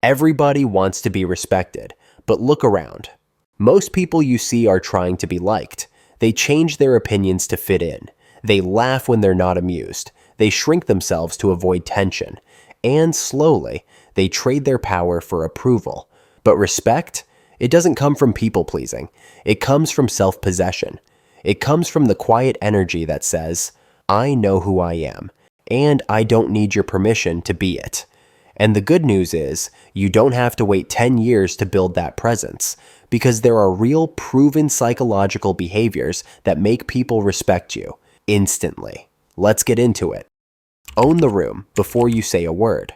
Everybody wants to be respected, but look around. Most people you see are trying to be liked. They change their opinions to fit in. They laugh when they're not amused. They shrink themselves to avoid tension. And slowly, they trade their power for approval. But respect? It doesn't come from people-pleasing. It comes from self-possession. It comes from the quiet energy that says, I know who I am, and I don't need your permission to be it. And the good news is, you don't have to wait 10 years to build that presence, because there are real proven psychological behaviors that make people respect you instantly. Let's get into it. Own the room before you say a word.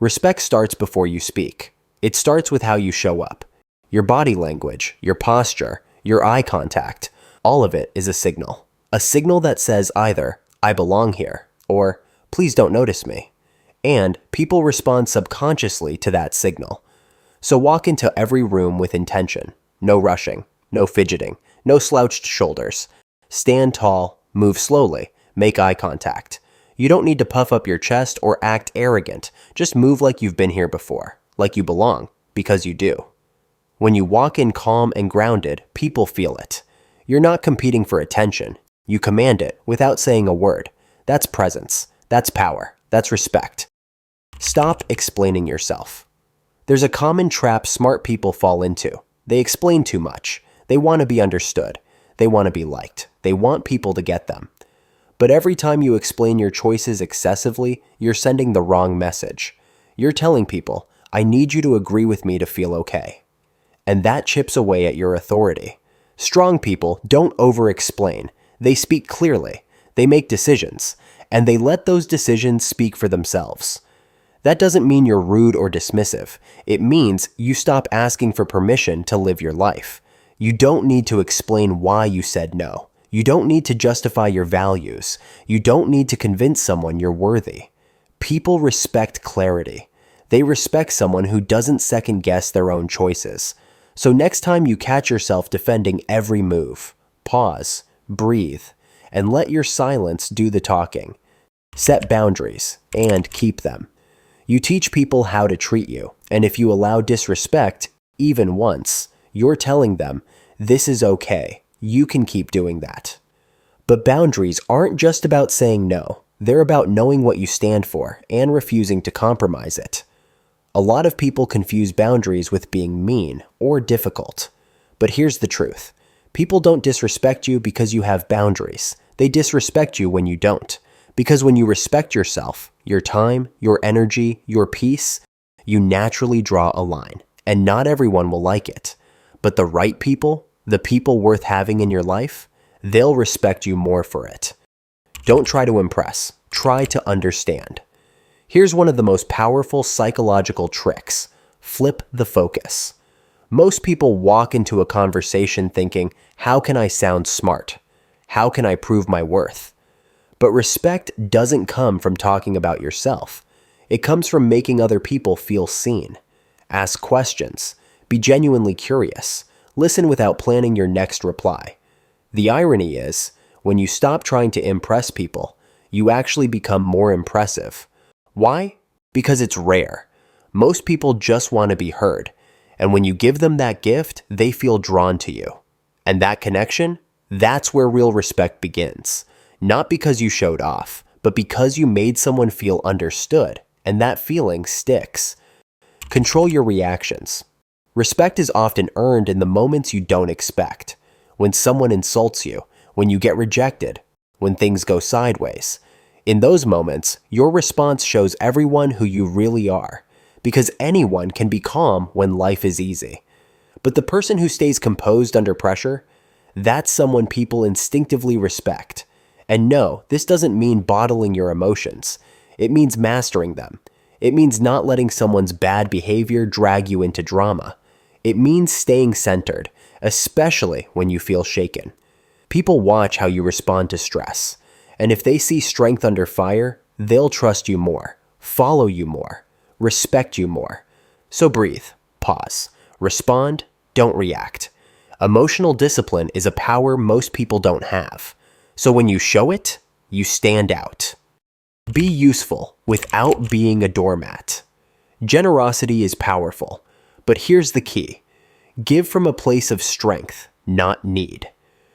Respect starts before you speak. It starts with how you show up. Your body language, your posture, your eye contact, all of it is a signal. A signal that says either, I belong here, or please don't notice me. And people respond subconsciously to that signal. So walk into every room with intention. No rushing, no fidgeting, no slouched shoulders. Stand tall, move slowly, make eye contact. You don't need to puff up your chest or act arrogant. Just move like you've been here before, like you belong, because you do. When you walk in calm and grounded, people feel it. You're not competing for attention. You command it without saying a word. That's presence. That's power. That's respect. Stop explaining yourself. There's a common trap smart people fall into. They explain too much. They want to be understood. They want to be liked. They want people to get them. But every time you explain your choices excessively, you're sending the wrong message. You're telling people, I need you to agree with me to feel okay. And that chips away at your authority. Strong people don't over-explain. They speak clearly. They make decisions. And they let those decisions speak for themselves. That doesn't mean you're rude or dismissive. It means you stop asking for permission to live your life. You don't need to explain why you said no. You don't need to justify your values. You don't need to convince someone you're worthy. People respect clarity. They respect someone who doesn't second-guess their own choices. So next time you catch yourself defending every move, pause, breathe, and let your silence do the talking. Set boundaries and keep them. You teach people how to treat you, and if you allow disrespect, even once, you're telling them, this is okay, you can keep doing that. But boundaries aren't just about saying no, they're about knowing what you stand for and refusing to compromise it. A lot of people confuse boundaries with being mean or difficult. But here's the truth. People don't disrespect you because you have boundaries. They disrespect you when you don't. Because when you respect yourself, your time, your energy, your peace, you naturally draw a line. And not everyone will like it. But the right people, the people worth having in your life, they'll respect you more for it. Don't try to impress. Try to understand. Here's one of the most powerful psychological tricks. Flip the focus. Most people walk into a conversation thinking, how can I sound smart? How can I prove my worth? But respect doesn't come from talking about yourself. It comes from making other people feel seen. Ask questions. Be genuinely curious. Listen without planning your next reply. The irony is, when you stop trying to impress people, you actually become more impressive. Why? Because it's rare. Most people just want to be heard. And when you give them that gift, they feel drawn to you. And that connection? That's where real respect begins. Not because you showed off, but because you made someone feel understood, and that feeling sticks. Control your reactions. Respect is often earned in the moments you don't expect. When someone insults you, when you get rejected, when things go sideways. In those moments, your response shows everyone who you really are, because anyone can be calm when life is easy. But the person who stays composed under pressure, that's someone people instinctively respect. And no, this doesn't mean bottling your emotions. It means mastering them. It means not letting someone's bad behavior drag you into drama. It means staying centered, especially when you feel shaken. People watch how you respond to stress. And if they see strength under fire, they'll trust you more, follow you more, respect you more. So breathe, pause, respond, don't react. Emotional discipline is a power most people don't have. So when you show it, you stand out. Be useful without being a doormat. Generosity is powerful, but here's the key. Give from a place of strength, not need.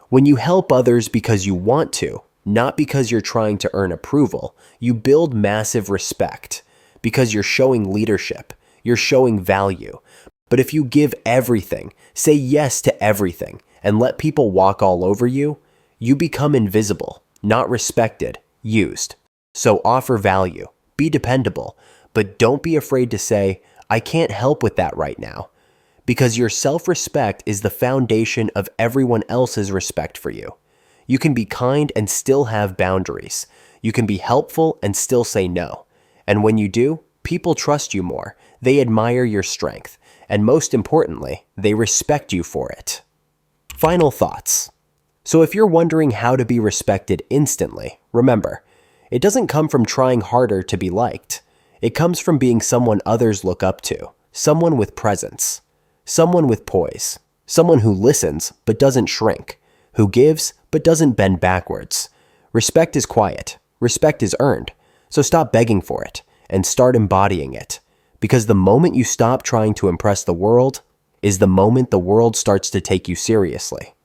When you help others because you want to, not because you're trying to earn approval, you build massive respect because you're showing leadership, you're showing value. But if you give everything, say yes to everything, and let people walk all over you, you become invisible, not respected, used. So offer value, be dependable, but don't be afraid to say, I can't help with that right now. Because your self-respect is the foundation of everyone else's respect for you. You can be kind and still have boundaries. You can be helpful and still say no. And when you do, people trust you more. They admire your strength. And most importantly, they respect you for it. Final thoughts. So if you're wondering how to be respected instantly, remember, it doesn't come from trying harder to be liked. It comes from being someone others look up to, someone with presence, someone with poise, someone who listens but doesn't shrink, who gives but doesn't bend backwards. Respect is quiet. Respect is earned. So stop begging for it and start embodying it. Because the moment you stop trying to impress the world is the moment the world starts to take you seriously.